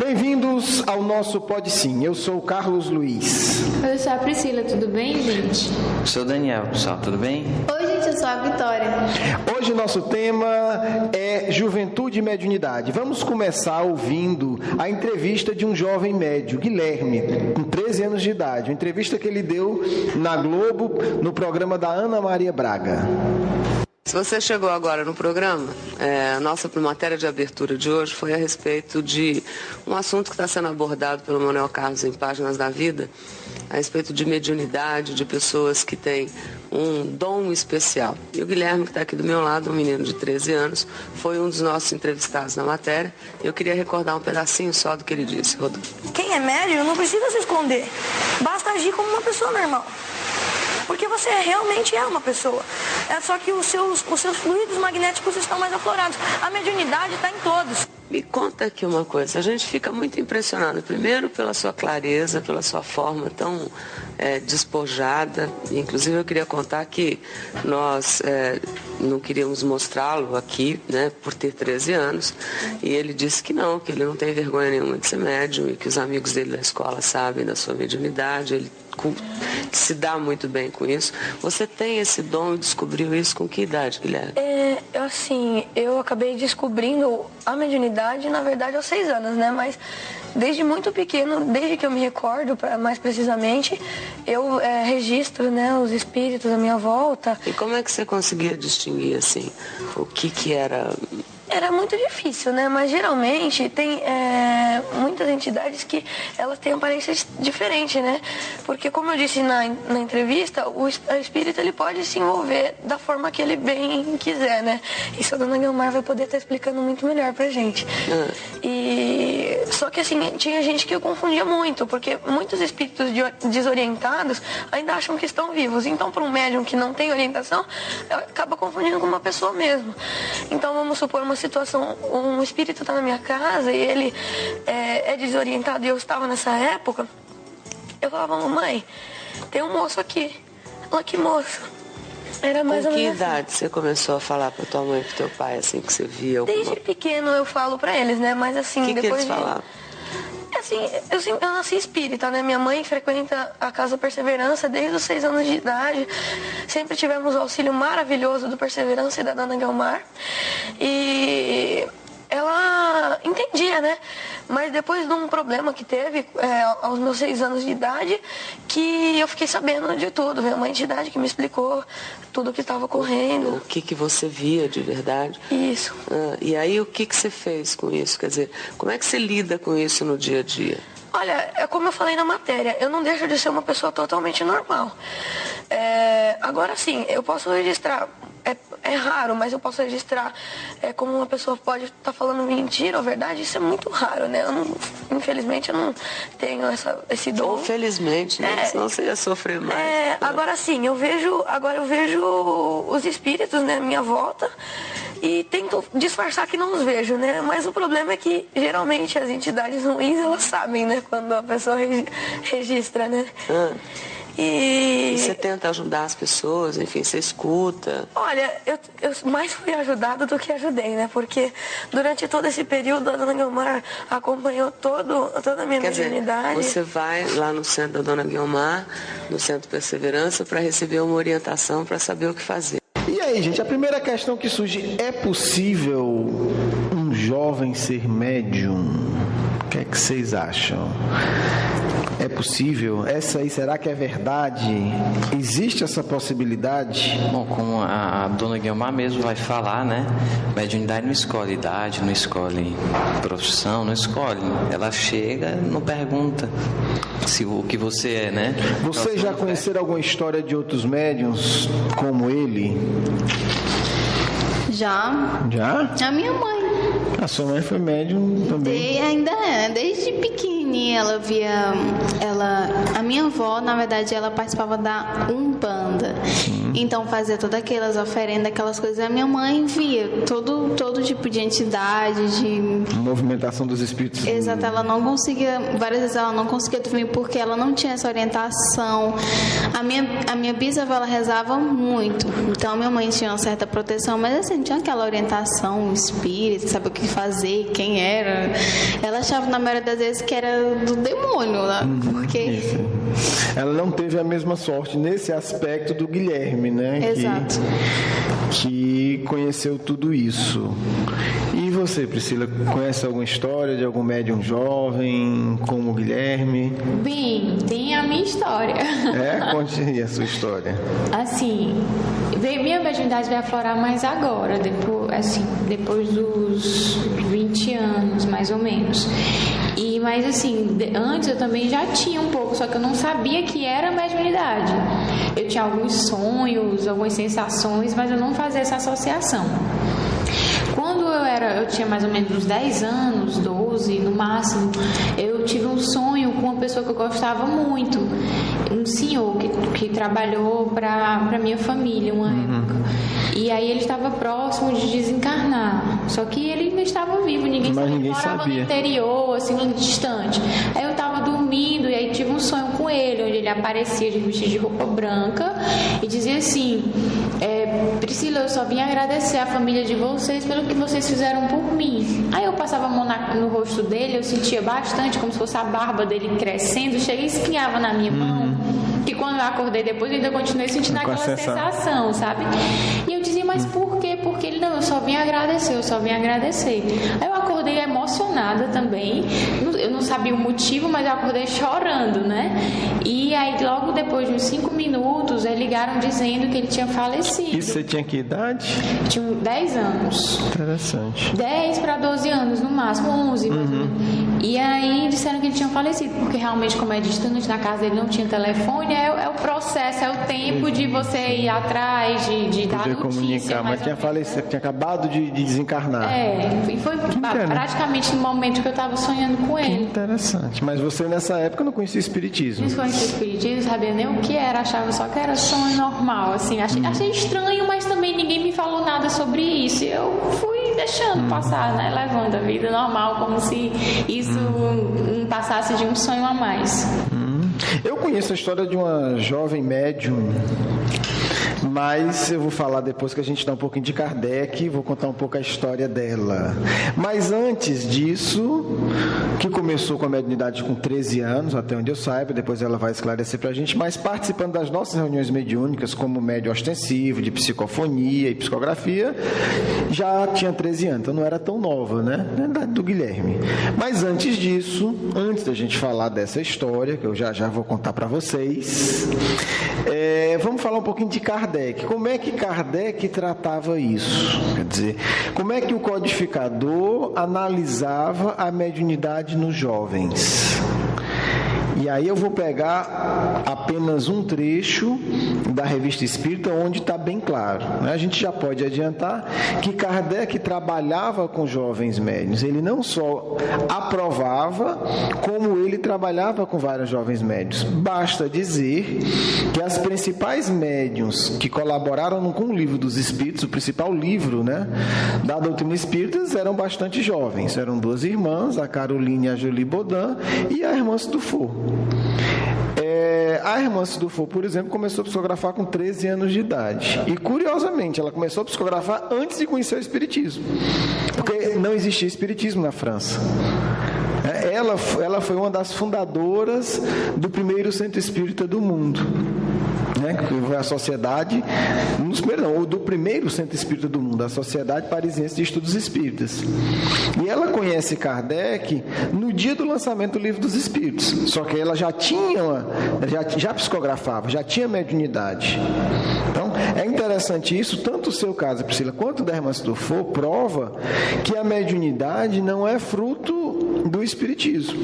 Bem-vindos ao nosso Pode Sim. Eu sou o Carlos Luiz. Eu sou a Priscila, tudo bem, gente? Eu sou o Daniel, pessoal, tudo bem? Oi, gente, eu sou a Vitória. Hoje nosso tema é Juventude e Mediunidade. Vamos começar ouvindo a entrevista de um jovem médio, Guilherme, com 13 anos de idade. Uma entrevista que ele deu na Globo, no programa da Ana Maria Braga. Se você chegou agora no programa, a nossa matéria de abertura de hoje foi a respeito de um assunto que está sendo abordado pelo Manuel Carlos em Páginas da Vida, a respeito de mediunidade, de pessoas que têm um dom especial. E o Guilherme, que está aqui do meu lado, um menino de 13 anos, foi um dos nossos entrevistados na matéria. Eu queria recordar um pedacinho só do que ele disse, Rodolfo. Quem é médium não precisa se esconder, basta agir como uma pessoa normal. Porque você realmente é uma pessoa. É só que os seus fluidos magnéticos estão mais aflorados. A mediunidade está em todos. Me conta aqui uma coisa. A gente fica muito impressionado, primeiro pela sua clareza, pela sua forma tão despojada. Inclusive eu queria contar que nós não queríamos mostrá-lo aqui, né, por ter 13 anos. E ele disse que ele não tem vergonha nenhuma de ser médium e que os amigos dele da escola sabem da sua mediunidade. Ele se dá muito bem com isso. Você tem esse dom e descobriu isso com que idade, Guilherme? Eu acabei descobrindo a mediunidade, na verdade, aos 6 anos, né? Mas desde muito pequeno, desde que eu me recordo, mais precisamente, eu registro, né, os espíritos à minha volta. E como é que você conseguia distinguir, assim, o que era... Era muito difícil, né? Mas geralmente tem muitas entidades que elas têm aparências diferentes, né? Porque como eu disse na entrevista, o espírito ele pode se envolver da forma que ele bem quiser, né? Isso a dona Guilmar vai poder estar explicando muito melhor pra gente. E só que assim, tinha gente que eu confundia muito, porque muitos espíritos desorientados ainda acham que estão vivos. Então, para um médium que não tem orientação, acaba confundindo com uma pessoa mesmo. Então, vamos supor uma situação, um espírito está na minha casa e ele é desorientado e eu estava nessa época, eu falava, mamãe, tem um moço aqui. Ela, que moço? Era mais ou menos. Com que idade você começou a falar para tua mãe e pro teu pai, assim, que você via alguma... Desde pequeno eu falo para eles, né? Mas assim, que depois eles falavam? Assim, eu nasci espírita, né? Minha mãe frequenta a Casa Perseverança desde os 6 anos de idade. Sempre tivemos o auxílio maravilhoso do Perseverança e da dona Guilmar. E ela entendia, né? Mas depois de um problema que teve aos meus 6 anos de idade, que eu fiquei sabendo de tudo. Veio uma entidade que me explicou tudo o que estava ocorrendo. O que você via de verdade? Isso. E aí o que você fez com isso? Quer dizer, como é que você lida com isso no dia a dia? Olha, é como eu falei na matéria, eu não deixo de ser uma pessoa totalmente normal. Agora sim, eu posso registrar, é raro, mas eu posso registrar como uma pessoa pode estar falando mentira ou verdade, isso é muito raro, né? Infelizmente eu não tenho esse dom. Ou felizmente, né? Senão você ia sofrer mais. Agora sim, eu vejo os espíritos, né, à minha volta. E tento disfarçar que não os vejo, né? Mas o problema é que, geralmente, as entidades ruins, elas sabem, né? Quando a pessoa registra, né? E você tenta ajudar as pessoas, enfim, você escuta. Olha, eu mais fui ajudada do que ajudei, né? Porque durante todo esse período, a dona Guilmar acompanhou toda a minha mediunidade. Você vai lá no centro da dona Guilmar, no Centro Perseverança, para receber uma orientação, para saber o que fazer. E aí, gente, a primeira questão que surge, é possível um jovem ser médium? O que é que vocês acham? É possível? Essa aí, será que é verdade? Existe essa possibilidade? Bom, como a dona Guilmar mesmo vai falar, né? Mediunidade não escolhe idade, não escolhe profissão, não escolhe. Ela chega, não pergunta o que você é, né? Vocês já conheceram alguma história de outros médiuns como ele? Já. Já? A minha mãe. A sua mãe foi médium também? Ainda é. Desde pequenininha ela via... A minha avó, na verdade, ela participava da Umbanda. Sim. Então fazia todas aquelas oferendas, aquelas coisas. A minha mãe via todo tipo de entidade, de movimentação dos espíritos. Exato, ela não conseguia, várias vezes ela não conseguia dormir porque ela não tinha essa orientação. A minha bisavó, ela rezava muito, então minha mãe tinha uma certa proteção, mas assim, não tinha aquela orientação espírita, saber o que fazer, quem era. Ela achava na maioria das vezes que era do demônio, né? Porque... Isso. Ela não teve a mesma sorte nesse aspecto do Guilherme, né? Exato. Que conheceu tudo isso. E você, Priscila, conhece alguma história de algum médium jovem como o Guilherme? Bem, tem a minha história. Conte aí a sua história. Assim, minha mediunidade vai aflorar mais agora, depois dos 20 anos, mais ou menos. Mas assim, antes eu também já tinha um pouco, só que eu não sabia que era mediunidade. Eu tinha alguns sonhos, algumas sensações, mas eu não fazia essa associação. Quando eu tinha mais ou menos uns 10 anos, 12 no máximo, eu tive um sonho com uma pessoa que eu gostava muito, um senhor que trabalhou para minha família uma época. E aí ele estava próximo de desencarnar, só que ele ainda estava vivo, ninguém sabia, ele morava no interior, assim, distante. Aí eu estava dormindo e aí tive um sonho com ele, onde ele aparecia vestido de roupa branca e dizia assim: Priscila, eu só vim agradecer a família de vocês pelo que vocês fizeram por mim. Aí eu passava a mão no rosto dele, eu sentia bastante, como se fosse a barba dele crescendo, chega e espinhava na minha mão. Que quando eu acordei depois, eu ainda continuei sentindo aquela sensação, sabe? E eu dizia, mas por quê? Porque ele, não, eu só vim agradecer. Aí eu acordei emocionada também, eu não sabia o motivo, mas eu acordei chorando, né? E aí logo depois de uns 5 minutos, ligaram dizendo que ele tinha falecido. E você tinha que idade? Eu tinha 10 anos. Interessante. 10 para 12 anos, no máximo, 11. E aí disseram que ele tinha falecido, porque realmente, como é distante, na casa dele não tinha telefone, é o processo, é o tempo de você ir atrás, de dar notícia. Comunicar, mas tinha falecido, tinha acabado de desencarnar. E foi praticamente no momento que eu estava sonhando com ele. Que interessante. Mas você nessa época não conhecia o espiritismo? Não conhecia o espiritismo, não sabia nem o que era, achava só que era sonho normal, assim. Achei estranho, mas também ninguém me falou nada sobre isso. Eu fui deixando passar, né? Levando a vida normal, como se isso não passasse de um sonho a mais. Eu conheço a história de uma jovem médium, mas eu vou falar depois que a gente dá um pouquinho de Kardec, vou contar um pouco a história dela. Mas antes disso, que começou com a mediunidade com 13 anos, até onde eu saiba, depois ela vai esclarecer pra gente, mas participando das nossas reuniões mediúnicas, como médium ostensivo, de psicofonia e psicografia, já tinha 13 anos, então não era tão nova, né? Na idade do Guilherme. Mas antes disso, antes da gente falar dessa história, que eu já vou contar para vocês, vamos falar um pouquinho de Kardec. Como é que Kardec tratava isso? Quer dizer, como é que o codificador analisava a mediunidade nos jovens? E aí eu vou pegar apenas um trecho da Revista Espírita onde está bem claro, né? A gente já pode adiantar que Kardec trabalhava com jovens médiuns. Ele não só aprovava, como ele trabalhava com vários jovens médiuns. Basta dizer que as principais médiuns que colaboraram com o Livro dos Espíritos, o principal livro, né, da doutrina espírita, eram bastante jovens. Eram 2 irmãs, a Caroline e a Jolie Baudin, e a irmã Dufour. A irmã Dufour, por exemplo, começou a psicografar com 13 anos de idade. E, curiosamente, ela começou a psicografar antes de conhecer o espiritismo. Porque não existia espiritismo na França. Ela foi uma das fundadoras do primeiro centro espírita do mundo. Que foi a sociedade, do primeiro centro espírita do mundo, a Sociedade Parisiense de Estudos Espíritas. E ela conhece Kardec no dia do lançamento do Livro dos Espíritos. Só que ela já psicografava, já tinha mediunidade. Então, é interessante isso, tanto o seu caso, Priscila, quanto o da irmã Dufour, prova que a mediunidade não é fruto do espiritismo.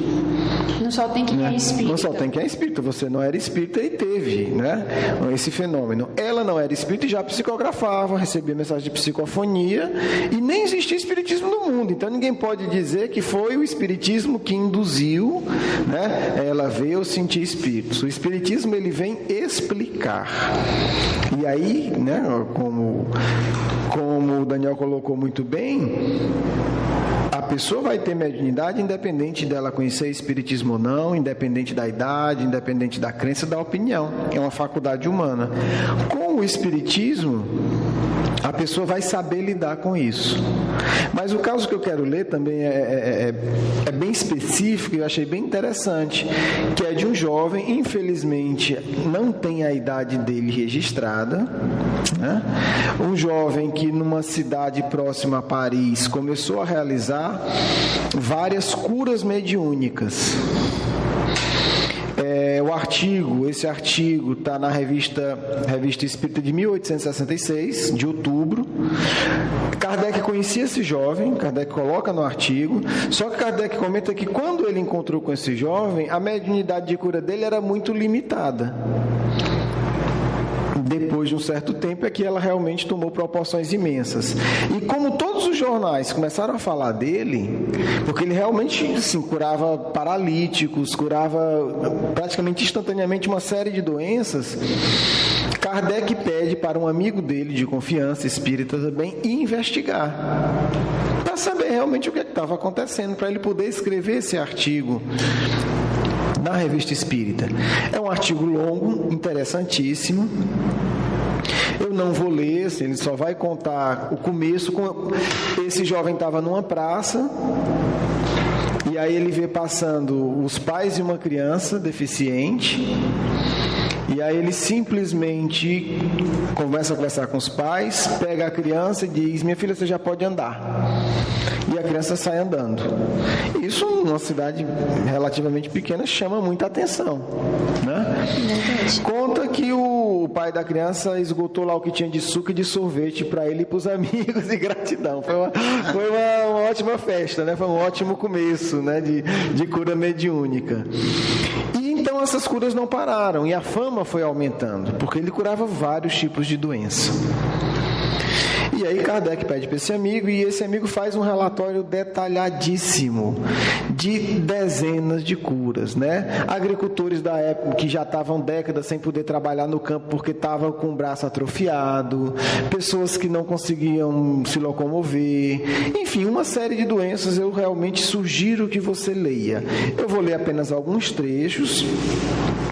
Não só tem quem é espírita. Não só tem quem é espírita, você não era espírita e teve, né, esse fenômeno. Ela não era espírita e já psicografava, recebia mensagem de psicofonia, e nem existia espiritismo no mundo. Então ninguém pode dizer que foi o espiritismo que induziu, né, ela veio sentir espíritos. O espiritismo, ele vem explicar. E aí, né, como o Daniel colocou muito bem, a pessoa vai ter mediunidade independente dela conhecer espiritismo ou não, independente da idade, independente da crença, da opinião. É uma faculdade humana. Com o espiritismo, a pessoa vai saber lidar com isso. Mas o caso que eu quero ler também é bem específico e eu achei bem interessante, que é de um jovem, infelizmente não tem a idade dele registrada, né? Um jovem que numa cidade próxima a Paris começou a realizar várias curas mediúnicas. Esse artigo está na revista Espírita de 1866, de outubro. Kardec conhecia esse jovem, Kardec coloca no artigo, só que Kardec comenta que quando ele encontrou com esse jovem, a mediunidade de cura dele era muito limitada. Depois de um certo tempo é que ela realmente tomou proporções imensas. E como todos os jornais começaram a falar dele, porque ele realmente assim, curava paralíticos, curava praticamente instantaneamente uma série de doenças, Kardec pede para um amigo dele de confiança, espírita também, investigar, para saber realmente o que estava acontecendo, para ele poder escrever esse artigo na Revista Espírita. É um artigo longo, interessantíssimo. Eu não vou ler, assim, ele só vai contar o começo. Esse jovem estava numa praça, e aí ele vê passando os pais de uma criança deficiente, e aí ele simplesmente começa a conversar com os pais, pega a criança e diz: minha filha, você já pode andar. E a criança sai andando. Isso, numa cidade relativamente pequena, chama muita atenção, né? Conta que o pai da criança esgotou lá o que tinha de suco e de sorvete para ele e para os amigos, de gratidão. Foi uma ótima festa, né? Foi um ótimo começo, né, de cura mediúnica. E então essas curas não pararam e a fama foi aumentando, porque ele curava vários tipos de doença. E aí Kardec pede para esse amigo, e esse amigo faz um relatório detalhadíssimo de dezenas de curas, né? Agricultores da época que já estavam décadas sem poder trabalhar no campo porque estavam com o braço atrofiado, pessoas que não conseguiam se locomover, enfim, uma série de doenças. Eu realmente sugiro que você leia. Eu vou ler apenas alguns trechos,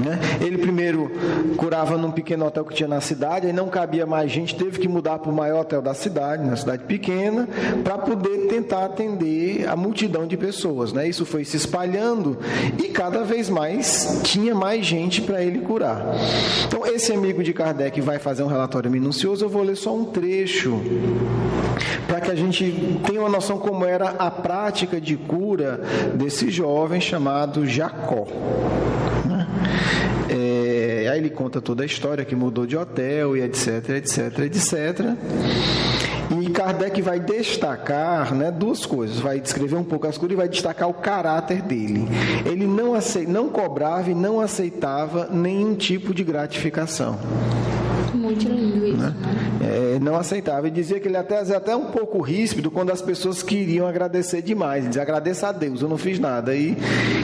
né? Ele primeiro curava num pequeno hotel que tinha na cidade, aí não cabia mais gente, teve que mudar para o maior hotel da cidade, na cidade pequena, para poder tentar atender a multidão de pessoas, né? Isso foi se espalhando e cada vez mais tinha mais gente para ele curar. Então esse amigo de Kardec vai fazer um relatório minucioso. Eu vou ler só um trecho para que a gente tenha uma noção como era a prática de cura desse jovem chamado Jacó. Aí ele conta toda a história, que mudou de hotel e etc, etc, etc. E Kardec vai destacar, né, duas coisas. Vai descrever um pouco as curas e vai destacar o caráter dele. Ele não cobrava e não aceitava nenhum tipo de gratificação. Muito lindo isso, né? Não aceitava. E dizia que ele até um pouco ríspido quando as pessoas queriam agradecer demais. Ele dizia: agradeça a Deus, eu não fiz nada. E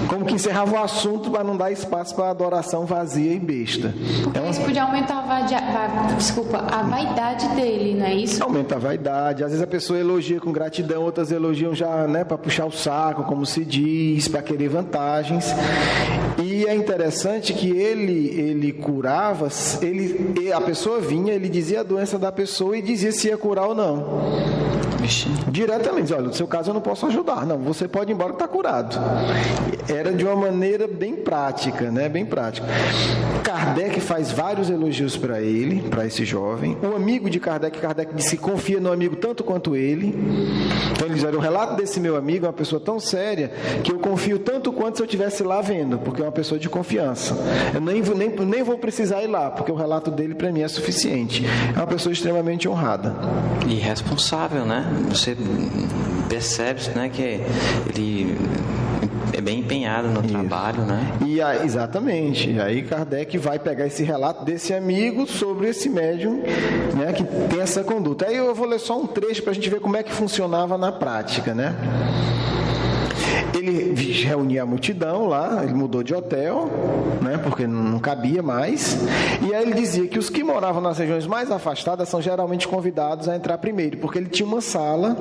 como que encerrava o assunto para não dar espaço para adoração vazia e besta. Porque isso podia aumentar a vaidade dele, não é isso? Aumenta a vaidade. Às vezes a pessoa elogia com gratidão, outras elogiam já, né, para puxar o saco, como se diz, para querer vantagens. E é interessante que ele curava, a pessoa vinha, ele dizia a doença da pessoa e dizia se ia curar ou não. Diretamente: olha, no seu caso eu não posso ajudar. Não, você pode ir embora que está curado. Era de uma maneira bem prática, né? Bem prática. Kardec faz vários elogios para ele, para esse jovem. O amigo de Kardec disse que confia no amigo tanto quanto ele. Então ele diz: olha, o relato desse meu amigo é uma pessoa tão séria que eu confio tanto quanto se eu estivesse lá vendo, porque é uma pessoa de confiança. Eu nem vou precisar ir lá, porque o relato dele para mim é suficiente. É uma pessoa extremamente honrada. E responsável, né? Você percebe, né, que ele é bem empenhado no trabalho, né? Exatamente. E aí Kardec vai pegar esse relato desse amigo sobre esse médium, né, que tem essa conduta. Aí eu vou ler só um trecho para a gente ver como é que funcionava na prática, né? Ele reunia a multidão lá, ele mudou de hotel, né, porque não cabia mais. E aí ele dizia que os que moravam nas regiões mais afastadas são geralmente convidados a entrar primeiro, porque ele tinha uma sala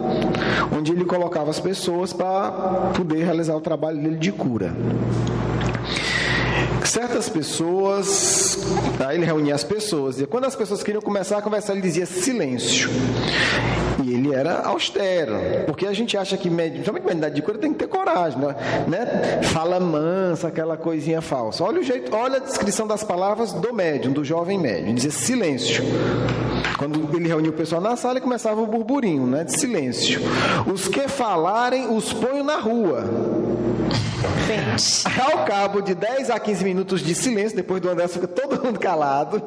onde ele colocava as pessoas para poder realizar o trabalho dele de cura. Certas pessoas, aí ele reunia as pessoas, e quando as pessoas queriam começar a conversar, ele dizia silêncio. E ele era austero, porque a gente acha que, principalmente mediunidade de cura, tem que ter coragem, né? Fala mansa, aquela coisinha falsa. Olha o jeito, olha a descrição das palavras do médium, do jovem médium. Ele dizia silêncio. Quando ele reunia o pessoal na sala, ele começava o burburinho, né? De silêncio. Os que falarem, os ponho na rua. Ao cabo de 10 a 15 minutos de silêncio, depois do André fica todo mundo calado,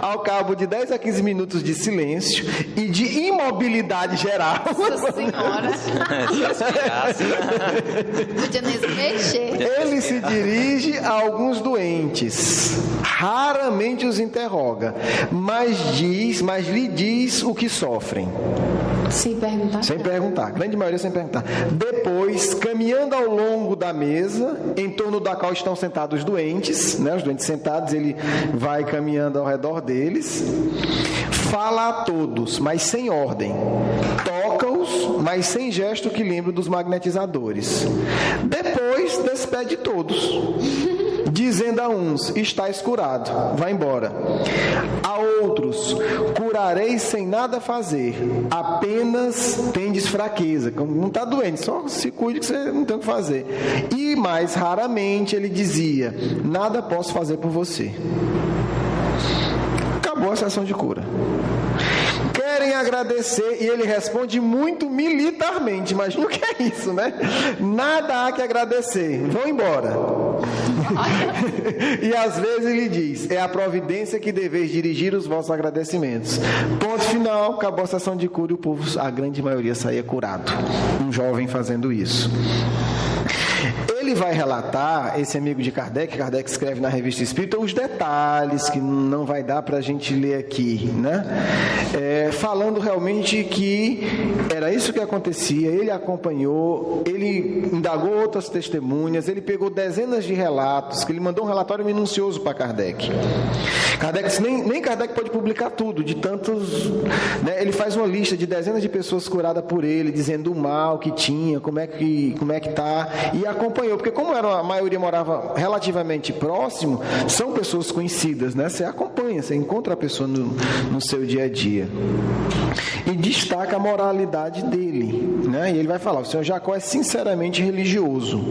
ao cabo de 10 a 15 minutos de silêncio e de imobilidade geral. Nossa Senhora! Podia nem se mexer. Ele se dirige a alguns doentes, raramente os interroga, mas lhe diz o que sofrem. Sem perguntar? Sem perguntar, grande maioria sem perguntar. Depois, caminhando ao longo da mesa, em torno da qual estão sentados os doentes, né? Os doentes sentados, ele vai caminhando ao redor deles. Fala a todos, mas sem ordem. Toca-os, mas sem gesto que lembre dos magnetizadores. Depois, despede todos, dizendo a uns, estáis curado, vai embora. A outros, curarei sem nada fazer, apenas tendes fraqueza, não está doente, só se cuide que você não tem o que fazer. E mais raramente ele dizia, nada posso fazer por você. Acabou a sessão de cura. Querem agradecer, e ele responde muito militarmente. Imagina o que é isso, né? Nada há que agradecer, vão embora. E às vezes ele diz, é a providência que deveis dirigir os vossos agradecimentos. Ponto final, acabou a sessão de cura e o povo, a grande maioria, saía curado. Um jovem fazendo isso. Ele vai relatar, esse amigo de Kardec escreve na Revista Espírita, os detalhes que não vai dar para a gente ler aqui, né? Falando realmente que era isso que acontecia, ele acompanhou, ele indagou outras testemunhas, ele pegou dezenas de relatos, que ele mandou um relatório minucioso para Kardec. Kardec disse, nem Kardec pode publicar tudo, de tantos, né? Ele faz uma lista de dezenas de pessoas curadas por ele, dizendo o mal que tinha, como é que está, e acompanhou, porque como a maioria morava relativamente próximo, são pessoas conhecidas, né? Você acompanha, você encontra a pessoa no seu dia a dia. E destaca a moralidade dele, né? E ele vai falar, o senhor Jacó é sinceramente religioso.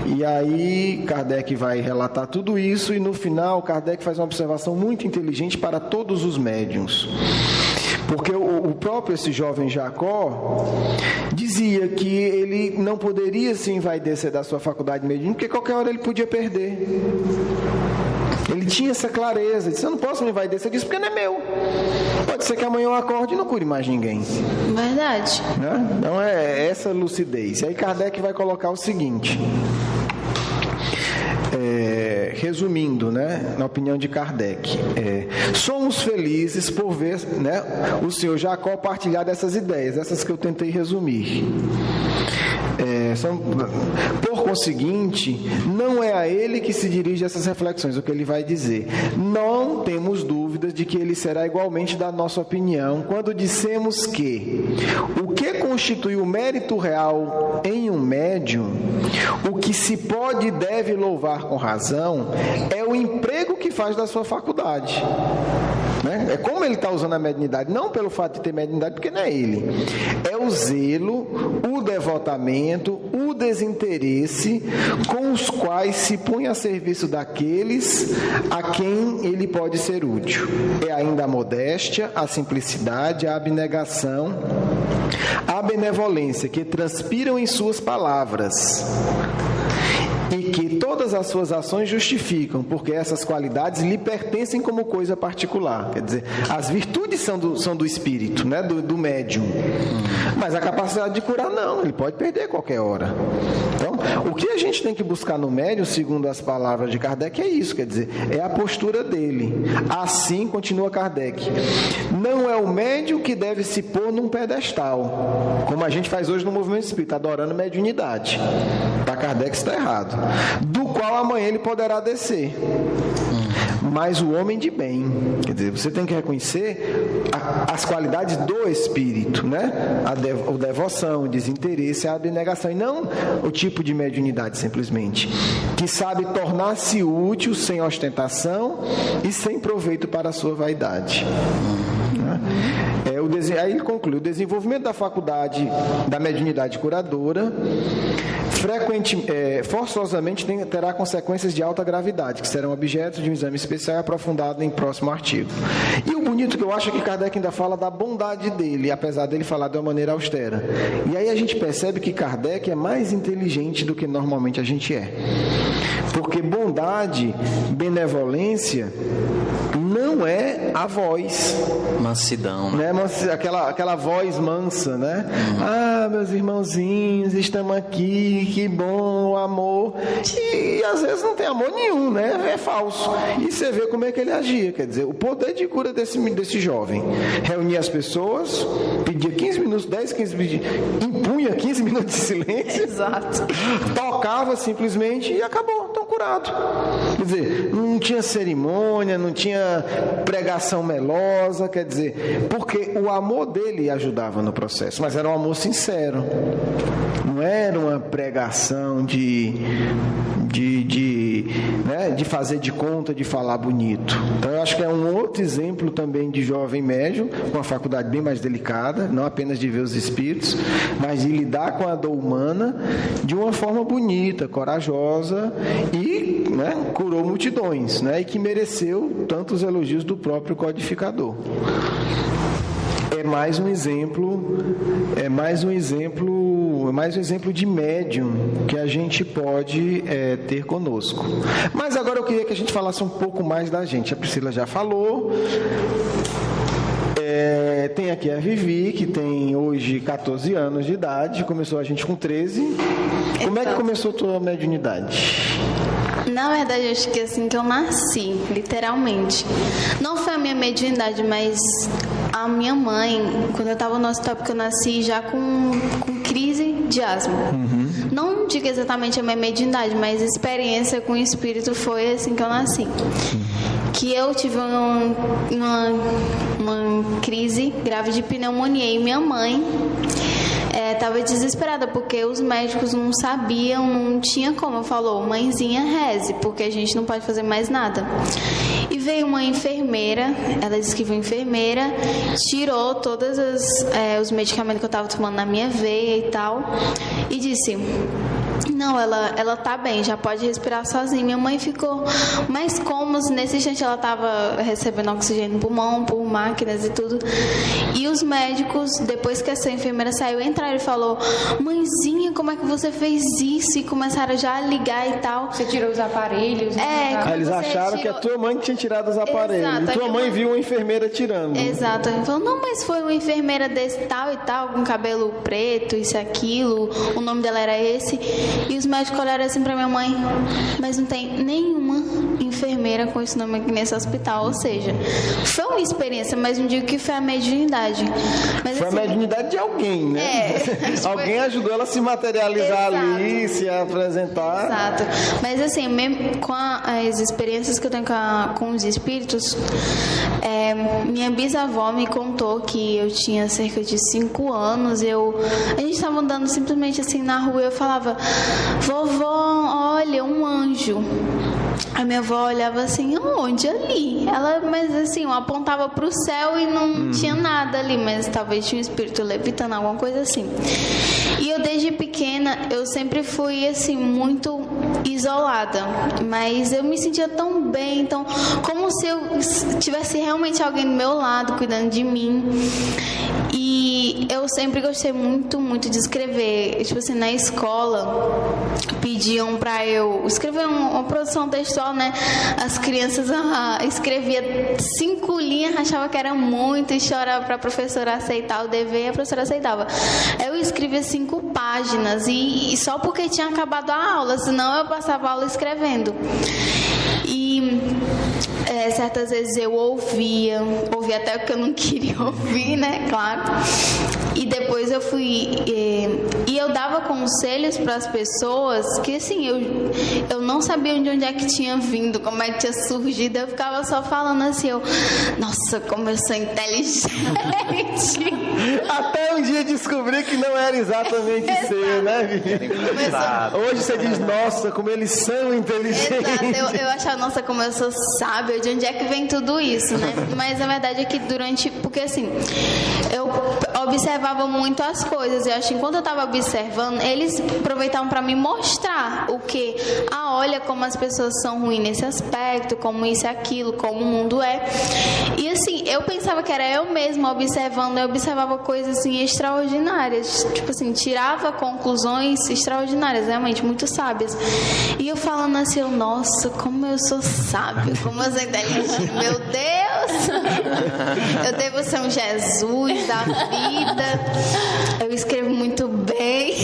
E aí Kardec vai relatar tudo isso e no final Kardec faz uma observação muito inteligente para todos os médiuns. Porque o próprio esse jovem Jacó dizia que ele não poderia se envaidecer da sua faculdade mediúnica, porque qualquer hora ele podia perder. Ele tinha essa clareza, disse, eu não posso me envaidecer disso porque não é meu. Pode ser que amanhã eu acorde e não cure mais ninguém. Verdade. Né? Então é essa lucidez. E aí Kardec vai colocar o seguinte... resumindo, né, na opinião de Kardec, somos felizes por ver, né, o senhor Jacó partilhar dessas ideias, essas que eu tentei resumir. Por conseguinte, não é a ele que se dirige essas reflexões, o que ele vai dizer. Não temos dúvidas de que ele será igualmente da nossa opinião quando dissemos que o que constitui o mérito real em um médium, o que se pode e deve louvar com razão, é o emprego que faz da sua faculdade. Né? É como ele está usando a mediunidade, não pelo fato de ter mediunidade, porque não é ele. É o zelo, o devotamento, o desinteresse com os quais se põe a serviço daqueles a quem ele pode ser útil. É ainda a modéstia, a simplicidade, a abnegação, a benevolência que transpiram em suas palavras. E que todas as suas ações justificam, porque essas qualidades lhe pertencem como coisa particular. Quer dizer, as virtudes são do espírito, né? do médium. Mas a capacidade de curar não, ele pode perder a qualquer hora. Então, o que a gente tem que buscar no médium, segundo as palavras de Kardec, é isso, quer dizer, é a postura dele. Assim, continua Kardec, não é o médium que deve se pôr num pedestal, como a gente faz hoje no movimento espírita, adorando mediunidade. Para Kardec está errado. Do qual amanhã ele poderá descer. Mas o homem de bem, quer dizer, você tem que reconhecer as qualidades do espírito, né? A devoção, o desinteresse, a abnegação, e não o tipo de mediunidade simplesmente, que sabe tornar-se útil sem ostentação e sem proveito para a sua vaidade. Aí ele conclui: o desenvolvimento da faculdade da mediunidade curadora forçosamente terá consequências de alta gravidade, que serão objeto de um exame especial e aprofundado em próximo artigo. E o bonito que eu acho é que Kardec ainda fala da bondade dele, apesar dele falar de uma maneira austera. E aí a gente percebe que Kardec é mais inteligente do que normalmente a gente é. Porque bondade, benevolência, não é a voz. Mansidão. Né? Aquela voz mansa, né? Ah, meus irmãozinhos, estamos aqui, que bom, o amor. E às vezes não tem amor nenhum, né? É falso. E você vê como é que ele agia, quer dizer, o poder de cura desse jovem. Reunia as pessoas, pedia 15 minutos, 10, 15 minutos, impunha 15 minutos de silêncio. Exato. Tocava simplesmente e acabou, estão curados. Quer dizer, não tinha cerimônia, não tinha pregação melosa, quer dizer, porque o amor dele ajudava no processo, mas era um amor sincero, não era uma pregação de fazer de conta, de falar bonito. Então eu acho que é um outro exemplo também de jovem médium, com uma faculdade bem mais delicada, não apenas de ver os espíritos, mas de lidar com a dor humana de uma forma bonita, corajosa e, né, curou multidões, né, e que mereceu tantos elogios do próprio codificador. É mais um exemplo de médium que a gente pode ter conosco. Mas agora eu queria que a gente falasse um pouco mais da gente. A Priscila já falou. Tem aqui a Vivi, que tem hoje 14 anos de idade, começou a gente com 13. Como é que começou a tua mediunidade? Na verdade, eu acho que assim que eu nasci, literalmente. Não foi a minha mediunidade, mas a minha mãe, quando eu estava no hospital, porque eu nasci já com crise de asma. Não digo exatamente a minha mediunidade, mas a experiência com o espírito foi assim que eu nasci. Que eu tive uma crise grave de pneumonia e minha mãe estava desesperada porque os médicos não sabiam, não tinha como. Falou: mãezinha, reze, porque a gente não pode fazer mais nada. E veio uma enfermeira, ela disse que foi enfermeira, tirou todos os medicamentos que eu estava tomando na minha veia e tal, e disse: não, ela tá bem, já pode respirar sozinha. Minha mãe ficou mais como se nesse instante ela estava recebendo oxigênio no pulmão, por máquinas e tudo. E os médicos, depois que essa enfermeira saiu, entraram e falou: mãezinha, como é que você fez isso? E começaram já a ligar e tal. Você tirou os aparelhos? Eles acharam que a tua mãe tinha tirado os aparelhos. Exato, e tua mãe viu uma enfermeira tirando. Exato. Ele falou: não, mas foi uma enfermeira desse tal e tal, com cabelo preto, isso e aquilo, o nome dela era esse. E os médicos olharam assim pra minha mãe: mas não tem nenhuma enfermeira com esse nome aqui nesse hospital. Ou seja, foi uma experiência, mas não digo que foi a mediunidade. Mas, foi assim, a mediunidade de alguém, né? Alguém ajudou ela a se materializar. Exato. Ali, se apresentar. Exato. Mas assim, mesmo com as experiências que eu tenho com os espíritos, minha bisavó me contou que eu tinha cerca de 5 anos. A gente estava andando simplesmente assim na rua e eu falava: vovó, olha, um anjo. A minha avó olhava assim: onde? Ali. Ela, mas assim, eu apontava para o céu e não tinha nada ali, mas talvez tinha um espírito levitando, alguma coisa assim. E eu desde pequena, eu sempre fui assim, muito isolada, mas eu me sentia tão bem, então, como se eu tivesse realmente alguém do meu lado, cuidando de mim. E E eu sempre gostei muito, muito de escrever. Tipo assim, na escola, pediam pra eu escrever uma produção textual, né? As crianças escreviam 5 linhas, achava que era muito e chorava pra professora aceitar o dever, e a professora aceitava. Eu escrevia 5 páginas e só porque tinha acabado a aula, senão eu passava a aula escrevendo. E certas vezes eu ouvia até o que eu não queria ouvir, né? Claro. E depois eu fui e eu dava conselhos para as pessoas que assim eu não sabia de onde é que tinha vindo, como é que tinha surgido. Eu ficava só falando assim, nossa, como eu sou inteligente. Até um dia descobri que não era exatamente seu, né, Vivi? Hoje você diz, nossa, como eles são inteligentes. Exato, eu achava, nossa, como eu sou sábio, de onde é que vem tudo isso, né? Mas a verdade é que porque assim, eu observava muito as coisas, eu acho que enquanto eu estava observando, eles aproveitavam para me mostrar o que, olha como as pessoas são ruins nesse aspecto, como isso e aquilo, como o mundo é. E assim, eu pensava que era eu mesma observando, eu observava coisas assim extraordinárias, tipo assim, tirava conclusões extraordinárias, realmente muito sábias. E eu falando assim, nossa, como eu sou sábio, como eu sou inteligente, meu Deus! Eu devo ser um Jesus da vida, eu escrevo muito bem.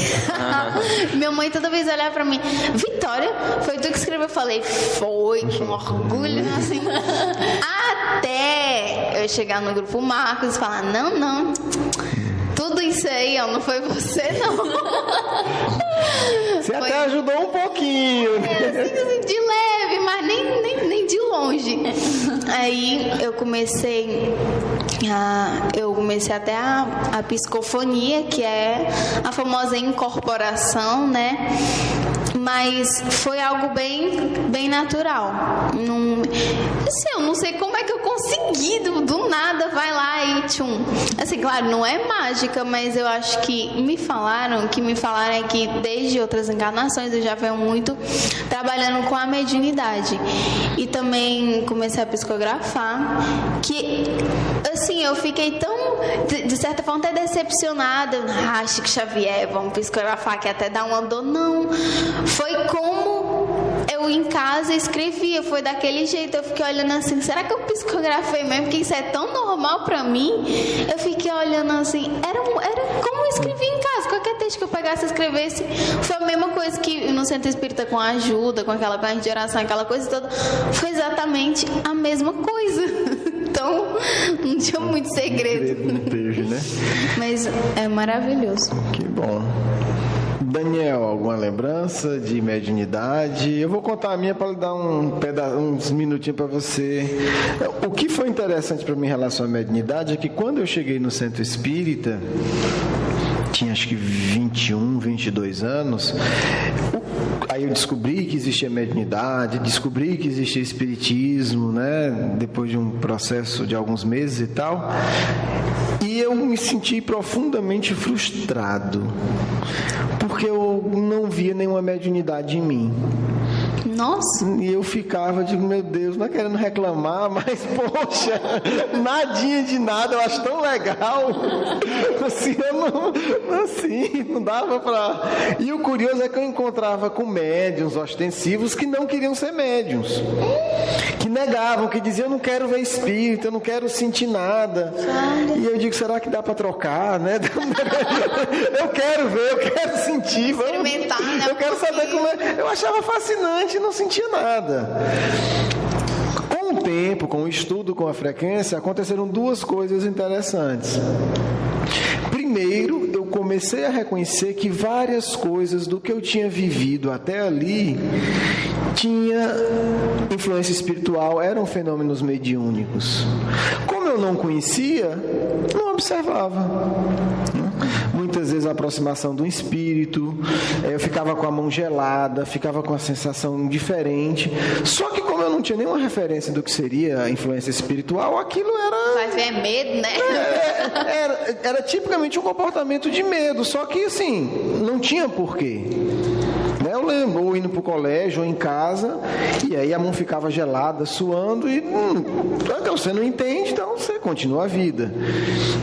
Minha mãe toda vez olhava pra mim, Vitória, foi tu que escreveu? Eu falei, foi, com orgulho, assim. Até eu chegar no grupo Marcos e falar, não, tudo isso aí, não foi você, não. Você até ajudou um pouquinho, né? Assim, de leve, mas nem de longe. Aí eu comecei até a psicofonia, que é a famosa incorporação, né? Mas foi algo bem natural. Eu não sei como é que eu consegui, do nada, vai lá e tchum. Assim, claro, não é mágica, mas eu acho que me falaram é que desde outras encarnações eu já venho muito trabalhando com a mediunidade. E também comecei a psicografar, que, assim, eu fiquei tão, de certa forma, até decepcionada. Chico Xavier, vamos psicografar, que até dá uma dor. Não. Foi como eu em casa escrevia, foi daquele jeito. Eu fiquei olhando assim, será que eu psicografei mesmo? Porque isso é tão normal pra mim. Eu fiquei olhando assim, era como eu escrevia em casa. Qualquer texto que eu pegasse e escrevesse, foi a mesma coisa que no Centro Espírita, com a ajuda, com aquela parte de oração, aquela coisa toda. Foi exatamente a mesma coisa. Então, não tinha muito segredo. Não teve, né? Mas é maravilhoso. Que bom. Daniel, alguma lembrança de mediunidade? Eu vou contar a minha para dar uns minutinhos para você. O que foi interessante para mim em relação à mediunidade é que quando eu cheguei no Centro Espírita, tinha acho que 21, 22 anos, aí eu descobri que existia mediunidade, descobri que existia espiritismo, né? Depois de um processo de alguns meses e tal. E eu me senti profundamente frustrado, porque eu não via nenhuma mediunidade em mim. Nossa! E eu ficava, digo, meu Deus, não é querendo reclamar, mas, poxa, nadinha de nada, eu acho tão legal. Assim, não dava pra... E o curioso é que eu encontrava com médiuns ostensivos que não queriam ser médiuns. Que negavam, que diziam, eu não quero ver espírito, eu não quero sentir nada. E eu digo, será que dá pra trocar, né? Eu quero ver, eu quero sentir. Experimentar, né? Eu quero saber como é. Eu achava fascinante, não sentia nada. Com o tempo, com o estudo, com a frequência, aconteceram 2 coisas interessantes. Primeiro, eu comecei a reconhecer que várias coisas do que eu tinha vivido até ali tinha influência espiritual, eram fenômenos mediúnicos. Como eu não conhecia, não observava. Muitas vezes a aproximação do espírito, eu ficava com a mão gelada, ficava com a sensação diferente. Só que como eu não tinha nenhuma referência do que seria a influência espiritual, aquilo era... Vai ver medo, né? Era tipicamente um comportamento de medo, só que assim, não tinha porquê. Eu lembro, ou indo pro colégio, ou em casa, e aí a mão ficava gelada, suando, e então você não entende, então você continua a vida.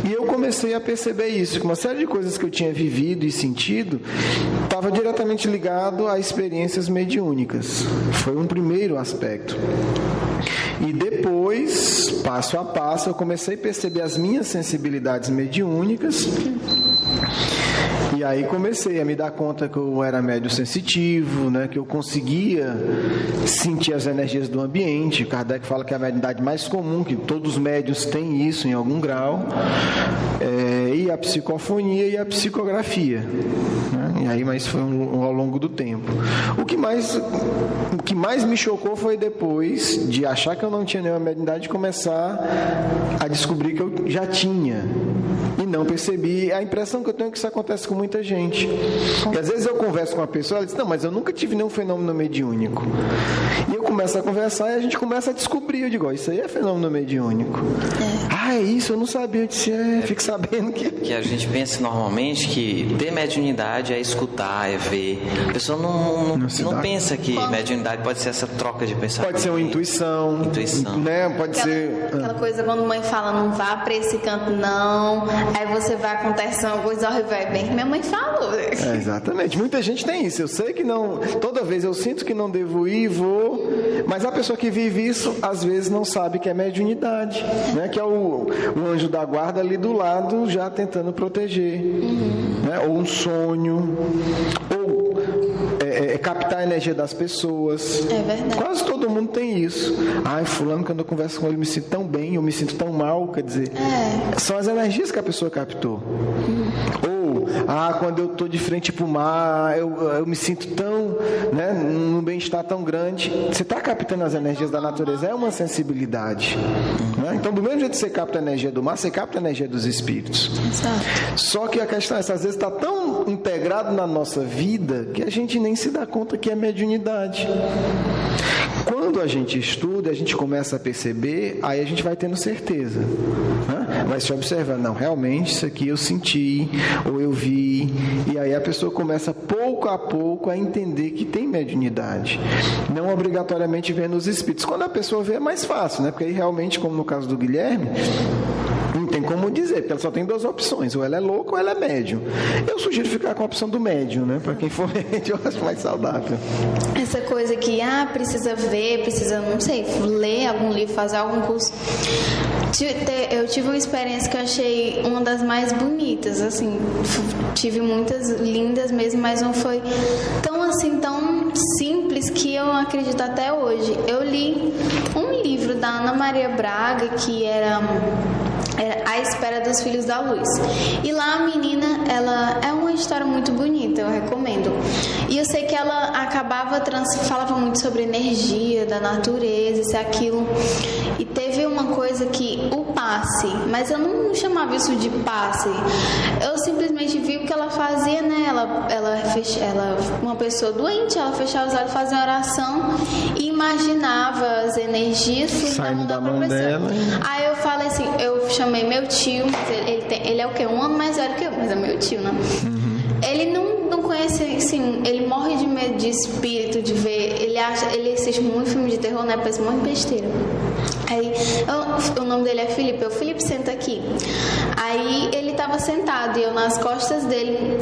E eu comecei a perceber isso, que uma série de coisas que eu tinha vivido e sentido estava diretamente ligado a experiências mediúnicas. Foi um primeiro aspecto. E depois, passo a passo, eu comecei a perceber as minhas sensibilidades mediúnicas. E aí comecei a me dar conta que eu era médium sensitivo, né, que eu conseguia sentir as energias do ambiente. Kardec fala que é a mediunidade mais comum, que todos os médiuns têm isso em algum grau, e a psicofonia e a psicografia, né? E aí, mas foi ao longo do tempo. O que mais me chocou foi depois de achar que eu não tinha nenhuma mediunidade, começar a descobrir que eu já tinha. E não percebi. A impressão que eu tenho é que isso acontece com muita gente. E às vezes eu converso com uma pessoa, ela diz, não, mas eu nunca tive nenhum fenômeno mediúnico. E eu começo a conversar e a gente começa a descobrir. Eu digo, isso aí é fenômeno mediúnico. É isso, eu não sabia. Eu disse, fico sabendo que... Que a gente pensa normalmente que ter mediunidade é escutar, é ver. A pessoa não pensa que mediunidade pode ser essa troca de pensamento. Pode ser uma intuição. Né? Pode ser... Aquela coisa quando a mãe fala, não vá para esse canto, não. Aí você vai, acontece uma coisa horrível, bem, minha mãe falou. Exatamente, muita gente tem isso. Eu sei que não, toda vez eu sinto que não devo ir, vou, mas a pessoa que vive isso, às vezes não sabe que é mediunidade, né? Que é o anjo da guarda ali do lado, já tentando proteger, né? Ou um sonho, ou captar a energia das pessoas. É verdade. Quase todo mundo tem isso. Fulano, quando eu converso com ele, eu me sinto tão bem, eu me sinto tão mal, quer dizer, são as energias que a pessoa captou. Ou, quando eu estou de frente para o mar, eu me sinto tão, né, num bem-estar tão grande. Você está captando as energias da natureza, é uma sensibilidade. Né? Então, do mesmo jeito que você capta a energia do mar, você capta a energia dos espíritos. Exato. Só que a questão é essa, às vezes está tão integrado na nossa vida que a gente nem se dá conta que é mediunidade. Quando a gente estuda, a gente começa a perceber, aí a gente vai tendo certeza, né? Vai se observando, não, realmente isso aqui eu senti, ou eu vi, e aí a pessoa começa pouco a pouco a entender que tem mediunidade, não obrigatoriamente vendo os espíritos. Quando a pessoa vê é mais fácil, né? Porque aí realmente, como no caso do Guilherme, não tem como dizer, porque ela só tem duas opções, ou ela é louca ou ela é médium. Eu sugiro ficar com a opção do médium, né? Para quem for médium, eu acho mais saudável. Essa coisa que, precisa ver, precisa, não sei, ler algum livro, fazer algum curso. Eu tive uma experiência que eu achei uma das mais bonitas, assim, tive muitas lindas mesmo, mas não foi tão simples que eu acredito até hoje. Eu li um livro da Ana Maria Braga, que era A Espera dos Filhos da Luz. E lá a menina, ela é uma história muito bonita, eu recomendo. E eu sei que ela falava muito sobre energia da natureza, isso e aquilo. E teve uma coisa que o passe, mas eu não chamava isso de passe. Eu simplesmente vi o que ela fazia, né? Ela uma pessoa doente, ela fechava os olhos, fazia uma oração e imaginava as energias saindo da mão dela. Aí eu falei assim, eu chamei meu tio, ele é o quê? 1 ano mais velho que eu, mas é meu tio, né? Ele não conhece, assim, ele morre de medo de espírito, de ver, ele assiste muito filme de terror, né? Pensa muito besteira. Aí, o nome dele é Felipe, Felipe, senta aqui. Aí ele tava sentado e eu nas costas dele,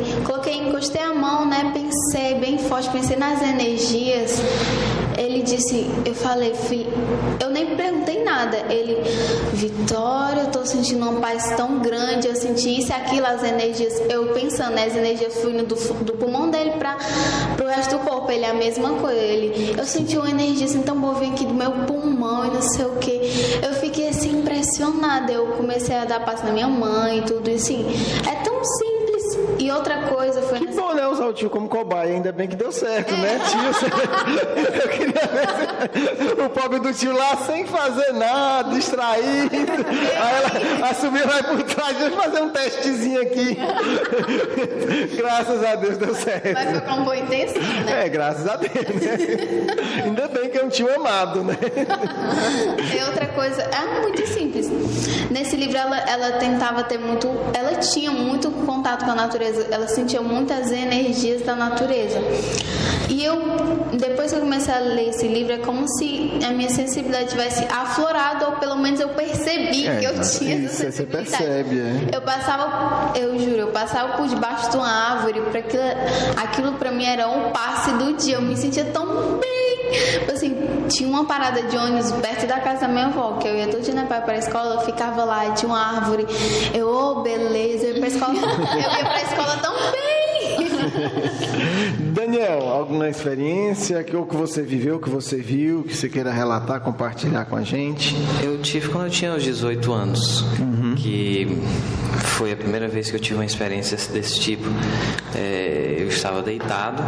encostei a mão, né? Pensei bem forte, pensei nas energias. Ele disse, eu falei, eu nem perguntei nada. Ele, Vitória, eu tô sentindo uma paz tão grande, eu senti isso e aquilo, as energias, eu pensando, né, as energias fluindo do pulmão dele pro resto do corpo. Ele, a mesma coisa. Eu senti uma energia assim tão boa, vem aqui do meu pulmão e não sei o que. Eu fiquei assim impressionada. Eu comecei a dar passo na minha mãe e tudo assim. É tão simples. E outra coisa foi... Que bom, né? Usar o tio como cobaia. Ainda bem que deu certo, né? Tio, eu queria ver o pobre do tio lá sem fazer nada, distraído. Aí ela assumiu, vai por trás, deixa eu fazer um testezinho aqui. Graças a Deus deu certo. Mas foi com boa intenção, né? Graças a Deus, né? Ainda bem que é um tio amado, né? E outra coisa, é muito simples. Nesse livro ela tentava ter muito... Ela tinha muito contato com a natureza, ela sentia muitas energias energias da natureza. E depois que eu comecei a ler esse livro, é como se a minha sensibilidade tivesse aflorado, ou pelo menos eu percebi que eu tinha essa sensibilidade. Você percebe, Eu passava por debaixo de uma árvore, aquilo pra mim era um passe do dia, eu me sentia tão bem. Assim, tinha uma parada de ônibus perto da casa da minha avó, que eu ia todo dia para a escola, eu ficava lá e tinha uma árvore, beleza, eu ia pra escola tão bem. Daniel, alguma experiência que você viveu, que você viu, que você queira relatar, compartilhar com a gente? Eu tive quando eu tinha uns 18 anos, que foi a primeira vez que eu tive uma experiência desse tipo. Eu estava deitado,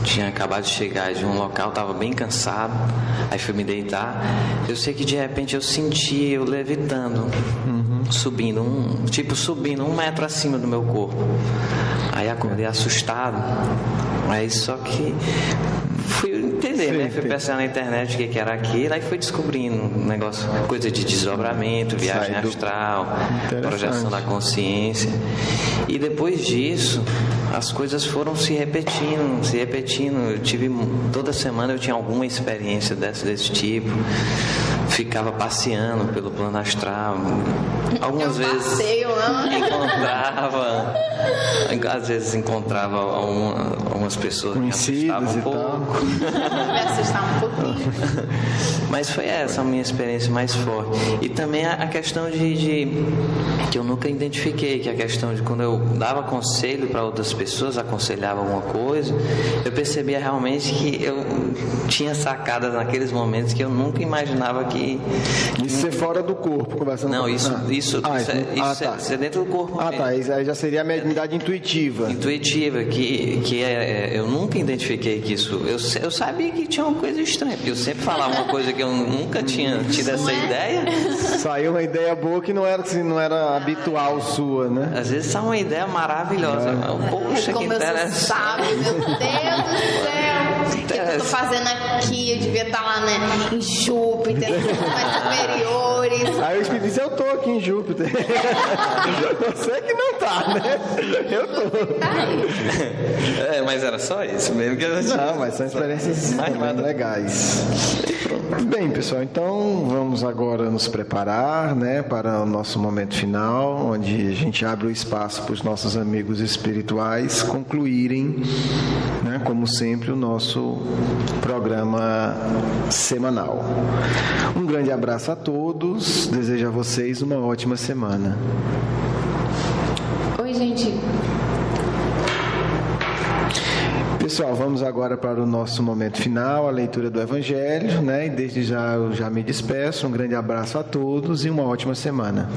tinha acabado de chegar de um local, estava bem cansado, aí fui me deitar. Eu sei que de repente eu senti eu levitando, subindo 1 metro acima do meu corpo. Aí acordei assustado, aí só que fui entender, né? Fui pensar na internet o que era aquilo, aí fui descobrindo um negócio, coisa de desdobramento, viagem astral, projeção da consciência. E depois disso, as coisas foram se repetindo. Toda semana eu tinha alguma experiência desse tipo. Ficava passeando pelo plano astral. Algumas vezes encontrava algumas pessoas que me assustavam um pouco. Me assustavam um pouquinho. Mas foi essa a minha experiência mais forte. E também a questão de que eu nunca identifiquei, que a questão de quando eu dava conselho para outras pessoas, aconselhava alguma coisa, eu percebia realmente que eu tinha sacadas naqueles momentos que eu nunca imaginava que... Isso ser fora do corpo, conversando. Não, isso é dentro do corpo mesmo. Aí já seria a mediunidade intuitiva. Intuitiva, eu nunca identifiquei que isso... Eu sabia que tinha uma coisa estranha, porque eu sempre falava uma coisa que eu nunca tinha tido essa ideia. Saiu uma ideia boa que não era habitual sua, né? Às vezes sai uma ideia maravilhosa. Poxa, que interessante. Você sabe, meu Deus do céu. O que eu tô fazendo aqui? Eu devia estar lá, né, em Júpiter, mais superiores. Aí o Espírito diz, eu tô aqui em Júpiter. Você que não tá, né? Eu tô. Tá aí. Mas era só isso mesmo que eu tinha. Não, mas são experiências também legais. Bem, pessoal, então vamos agora nos preparar, né, para o nosso momento final, onde a gente abre o espaço para os nossos amigos espirituais concluírem, né, como sempre, o nosso programa semanal. Um grande abraço a todos, desejo a vocês uma ótima semana. Oi, gente. Pessoal, vamos agora para o nosso momento final, a leitura do Evangelho, né? E desde já eu já me despeço. Um grande abraço a todos e uma ótima semana.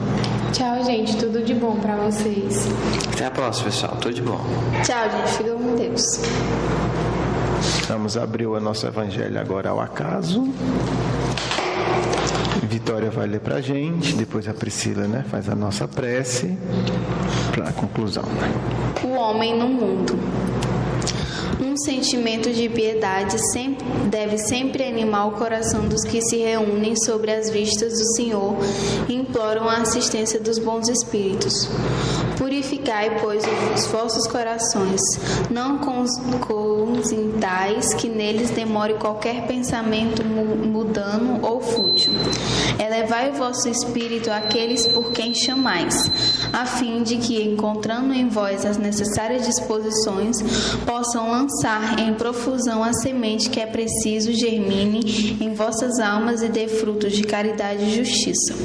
Tchau, gente. Tudo de bom para vocês. Até a próxima, pessoal. Tudo de bom. Tchau, gente. Fica com Deus. Vamos abrir o nosso Evangelho agora ao acaso. Vitória vai ler para a gente, depois a Priscila, né, faz a nossa prece para a conclusão. O homem no mundo. Um sentimento de piedade deve sempre animar o coração dos que se reúnem sobre as vistas do Senhor e imploram a assistência dos bons espíritos. Purificai, pois, os vossos corações, não consintais que neles demore qualquer pensamento mudano ou fútil. Elevai o vosso espírito àqueles por quem chamais, a fim de que, encontrando em vós as necessárias disposições, possam lançar em profusão a semente que é preciso germine em vossas almas e dê frutos de caridade e justiça.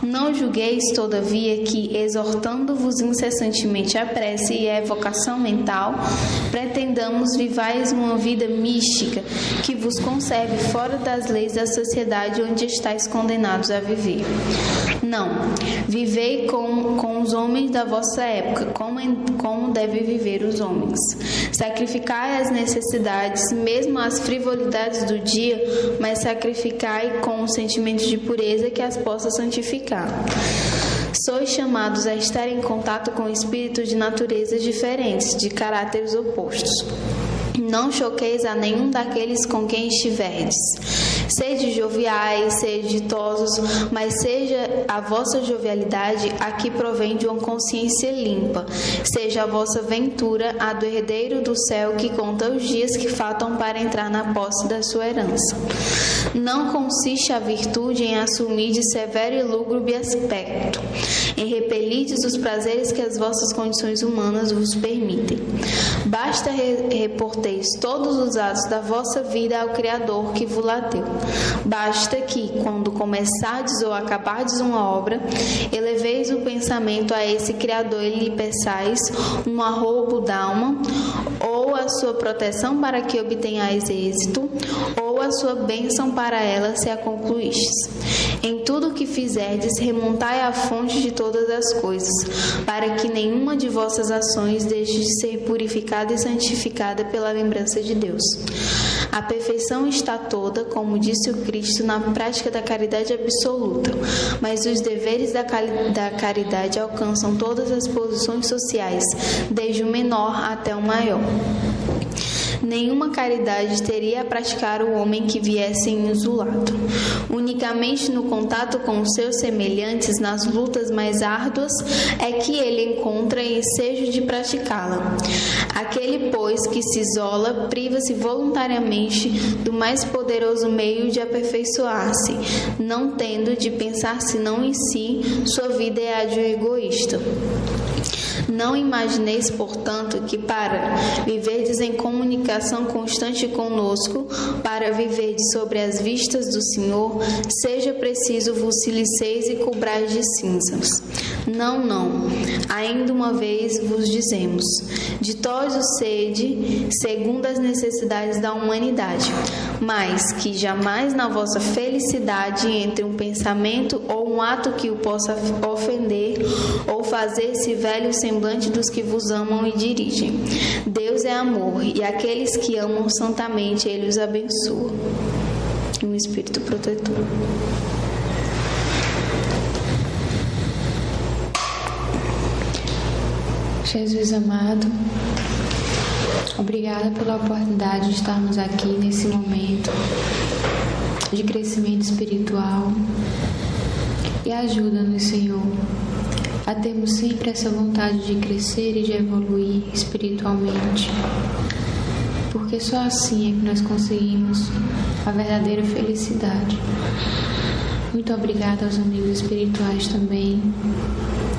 Não julgueis, todavia, que, exortando-vos incessantemente a prece e a evocação mental, pretendamos vivais uma vida mística que vos conserve fora das leis da sociedade onde estáis condenados a viver. Não, vivei com os homens da vossa época, como devem viver os homens. Sacrificai as necessidades, mesmo as frivolidades do dia, mas sacrificai com um sentimento de pureza que as possa santificar. Sois chamados a estar em contato com espíritos de naturezas diferentes, de caráteres opostos. Não choqueis a nenhum daqueles com quem estiverdes. Sede joviais, sede ditosos, mas seja a vossa jovialidade a que provém de uma consciência limpa. Seja a vossa ventura a do herdeiro do céu que conta os dias que faltam para entrar na posse da sua herança. Não consiste a virtude em assumir de severo e lúgubre aspecto, em repelides os prazeres que as vossas condições humanas vos permitem. Basta reporteis todos os atos da vossa vida ao Criador que vos deu. Basta que, quando começardes ou acabardes uma obra, eleveis o pensamento a esse Criador e lhe peçais um arroubo d'alma, ou a sua proteção para que obtenhais êxito, ou a sua bênção para ela se a concluístes. Em tudo o que fizerdes, remontai à fonte de todas as coisas, para que nenhuma de vossas ações deixe de ser purificada e santificada pela lembrança de Deus. A perfeição está toda, como disse o Cristo, na prática da caridade absoluta, mas os deveres da caridade alcançam todas as posições sociais, desde o menor até o maior. Nenhuma caridade teria a praticar o homem que viesse isolado. Unicamente no contato com os seus semelhantes, nas lutas mais árduas, é que ele encontra ensejo de praticá-la. Aquele, pois, que se isola, priva-se voluntariamente do mais poderoso meio de aperfeiçoar-se, não tendo de pensar senão em si, sua vida é a de um egoísta. Não imagineis, portanto, que para viverdes em comunicação constante conosco, para viverdes sobre as vistas do Senhor, seja preciso vos siliceis e cobrais de cinzas. Não, não. Ainda uma vez vos dizemos, ditosos sede, segundo as necessidades da humanidade, mas que jamais na vossa felicidade entre um pensamento ou um ato que o possa ofender ou fazer-se velho semblante dos que vos amam e dirigem. Deus é amor, e aqueles que amam santamente, Ele os abençoa. Um Espírito protetor. Jesus amado, obrigada pela oportunidade de estarmos aqui nesse momento de crescimento espiritual, e ajuda-nos, Senhor, a termos sempre essa vontade de crescer e de evoluir espiritualmente, porque só assim é que nós conseguimos a verdadeira felicidade. Muito obrigada aos amigos espirituais também,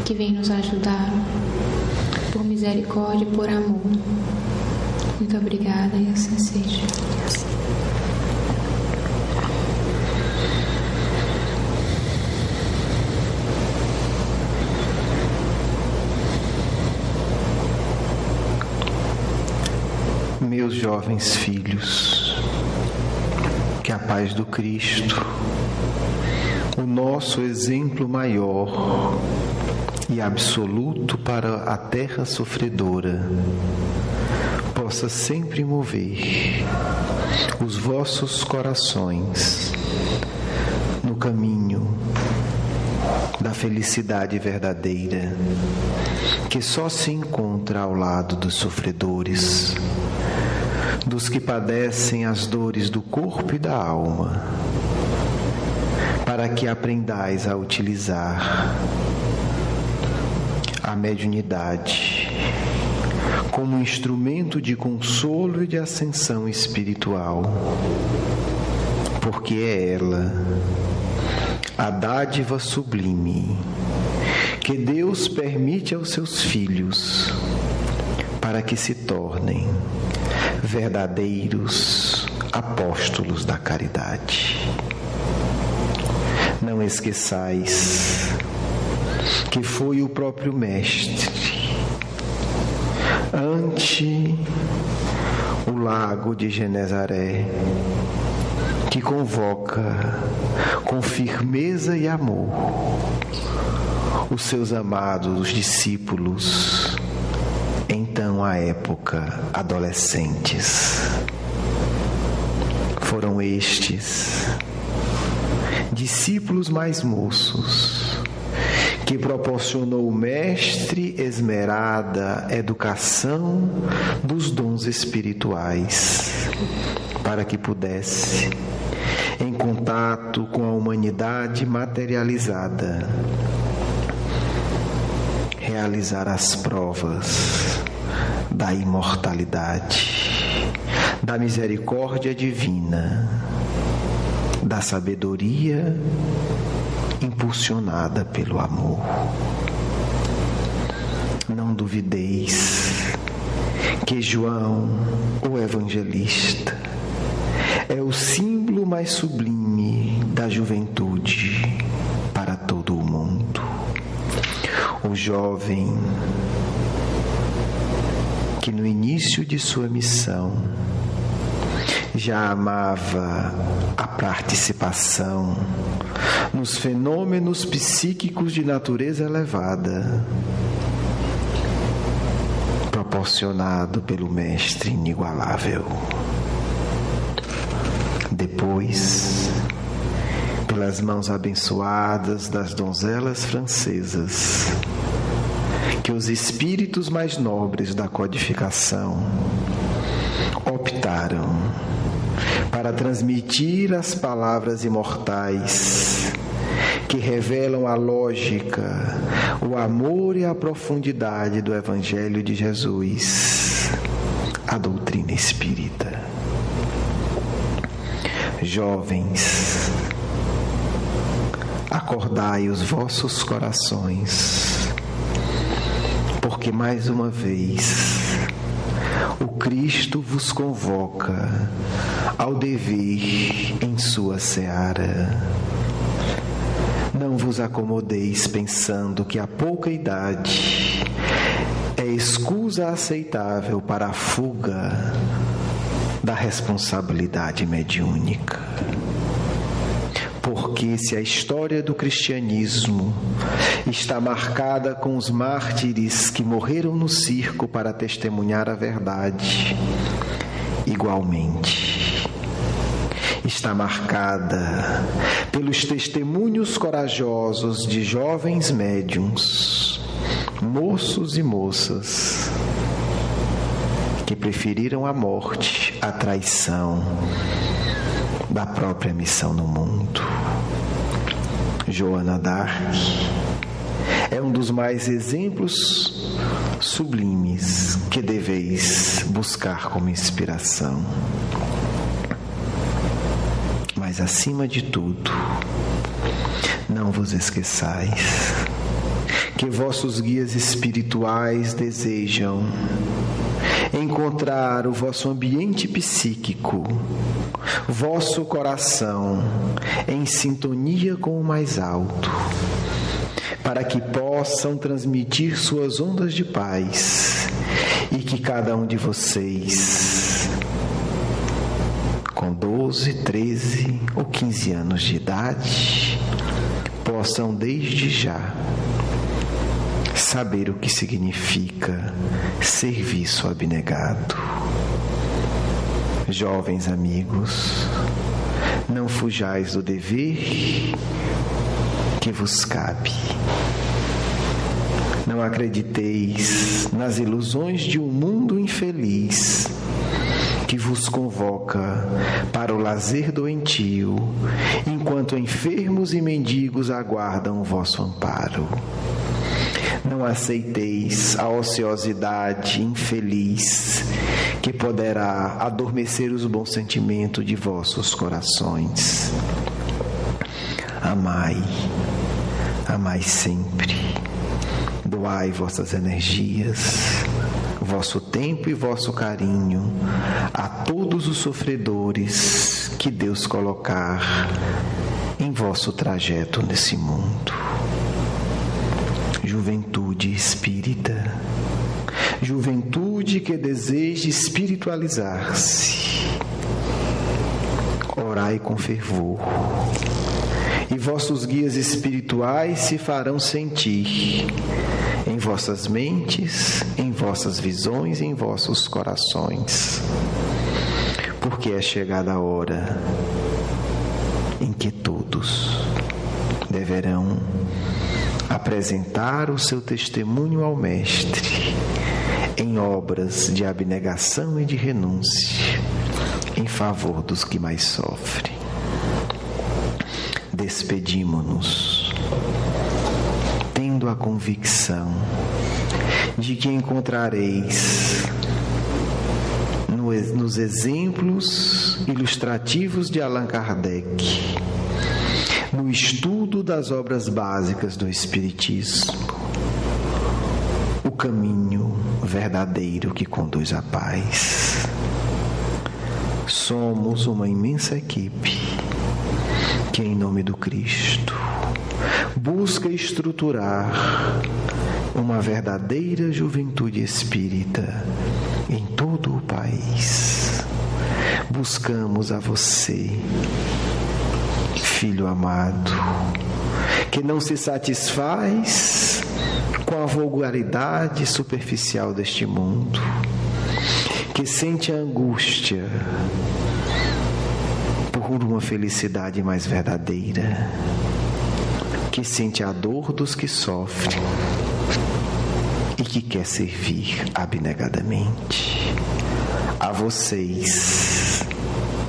que vêm nos ajudar, por misericórdia e por amor. Muito obrigada, e assim seja. Meus jovens filhos, que a paz do Cristo, o nosso exemplo maior e absoluto para a terra sofredora, possa sempre mover os vossos corações no caminho da felicidade verdadeira, que só se encontra ao lado dos sofredores, dos que padecem as dores do corpo e da alma, para que aprendais a utilizar a mediunidade como instrumento de consolo e de ascensão espiritual, porque é ela a dádiva sublime que Deus permite aos seus filhos para que se tornem verdadeiros apóstolos da caridade. Não esqueçais que foi o próprio Mestre, ante o lago de Genezaré, que convoca com firmeza e amor os seus amados discípulos, então à época adolescentes. Foram estes discípulos mais moços que proporcionou o Mestre esmerada educação dos dons espirituais, para que pudesse em contato com a humanidade materializada, realizar as provas da imortalidade, da misericórdia divina, da sabedoria impulsionada pelo amor. Não duvideis que João, o evangelista, é o símbolo mais sublime da juventude para todo o mundo. O jovem que no início de sua missão já amava a participação nos fenômenos psíquicos de natureza elevada, proporcionado pelo Mestre inigualável. Depois, pelas mãos abençoadas das donzelas francesas, que os espíritos mais nobres da codificação optaram para transmitir as palavras imortais que revelam a lógica, o amor e a profundidade do Evangelho de Jesus, a doutrina espírita. Jovens, acordai os vossos corações, porque mais uma vez o Cristo vos convoca ao dever em sua seara. Não vos acomodeis pensando que a pouca idade é escusa aceitável para a fuga da responsabilidade mediúnica. Porque se a história do cristianismo está marcada com os mártires que morreram no circo para testemunhar a verdade, igualmente está marcada pelos testemunhos corajosos de jovens médiuns, moços e moças, que preferiram a morte à traição da própria missão no mundo. Joana d'Arc é um dos mais exemplos sublimes que deveis buscar como inspiração. Mas, acima de tudo, não vos esqueçais que vossos guias espirituais desejam encontrar o vosso ambiente psíquico, vosso coração em sintonia com o mais alto, para que possam transmitir suas ondas de paz e que cada um de vocês, com 12, 13 ou 15 anos de idade, possam desde já saber o que significa serviço abnegado. Jovens amigos, não fujais do dever que vos cabe. Não acrediteis nas ilusões de um mundo infeliz que vos convoca para o lazer doentio, enquanto enfermos e mendigos aguardam o vosso amparo. Não aceiteis a ociosidade infeliz que poderá adormecer os bons sentimentos de vossos corações. Amai, amai sempre. Doai vossas energias, vosso tempo e vosso carinho a todos os sofredores que Deus colocar em vosso trajeto nesse mundo. Juventude espírita, juventude que deseja espiritualizar-se, orai com fervor, e vossos guias espirituais se farão sentir em vossas mentes, em vossas visões, em vossos corações, porque é chegada a hora em que todos deverão apresentar o seu testemunho ao Mestre em obras de abnegação e de renúncia em favor dos que mais sofrem. despedimo-nos, tendo a convicção de que encontrareis nos exemplos ilustrativos de Allan Kardec, no estudo das obras básicas do Espiritismo, o caminho verdadeiro que conduz à paz. Somos uma imensa equipe que, em nome do Cristo, busca estruturar uma verdadeira juventude espírita em todo o país. Buscamos a você, filho amado, que não se satisfaz com a vulgaridade superficial deste mundo, que sente a angústia por uma felicidade mais verdadeira, que sente a dor dos que sofrem e que quer servir abnegadamente. A vocês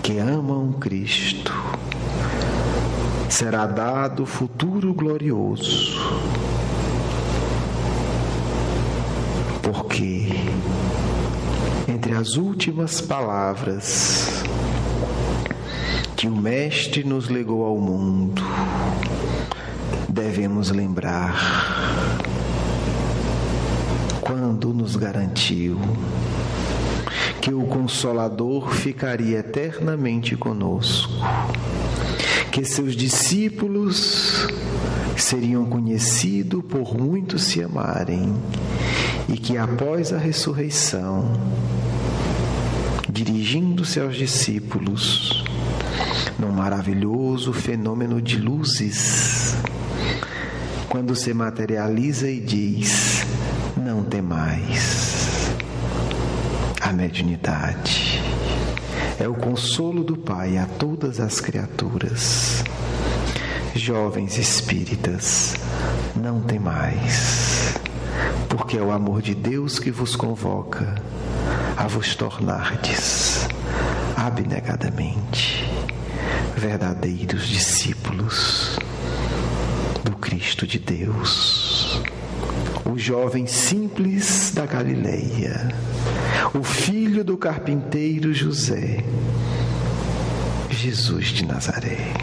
que amam Cristo, será dado o futuro glorioso, porque entre as últimas palavras que o Mestre nos legou ao mundo, devemos lembrar quando nos garantiu que o Consolador ficaria eternamente conosco, que seus discípulos seriam conhecidos por muitos se amarem, e que após a ressurreição, dirigindo-se aos discípulos, num maravilhoso fenômeno de luzes, quando se materializa e diz: não temais. A mediunidade é o consolo do Pai a todas as criaturas. Jovens espíritas, não temais, porque é o amor de Deus que vos convoca a vos tornardes abnegadamente verdadeiros discípulos do Cristo de Deus. O jovem simples da Galileia, o filho do carpinteiro José, Jesus de Nazaré.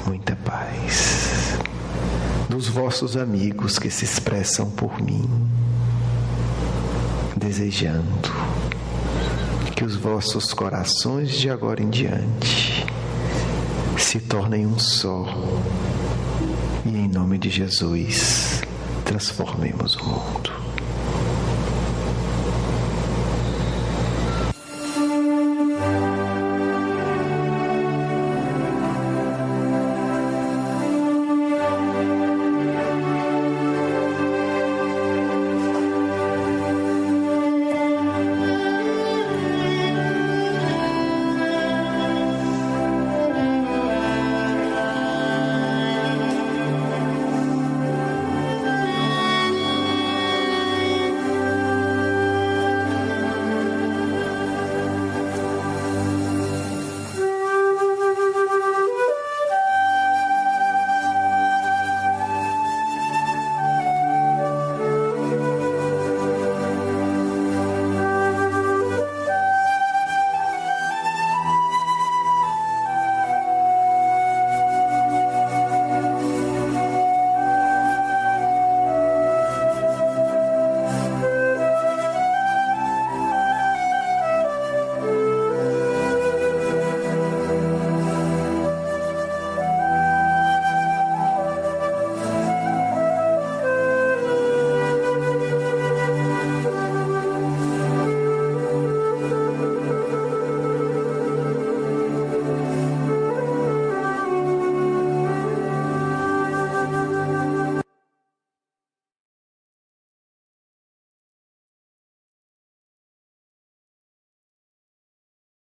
Muita paz dos vossos amigos que se expressam por mim, desejando que os vossos corações de agora em diante se tornem um só, e em nome de Jesus transformemos o mundo.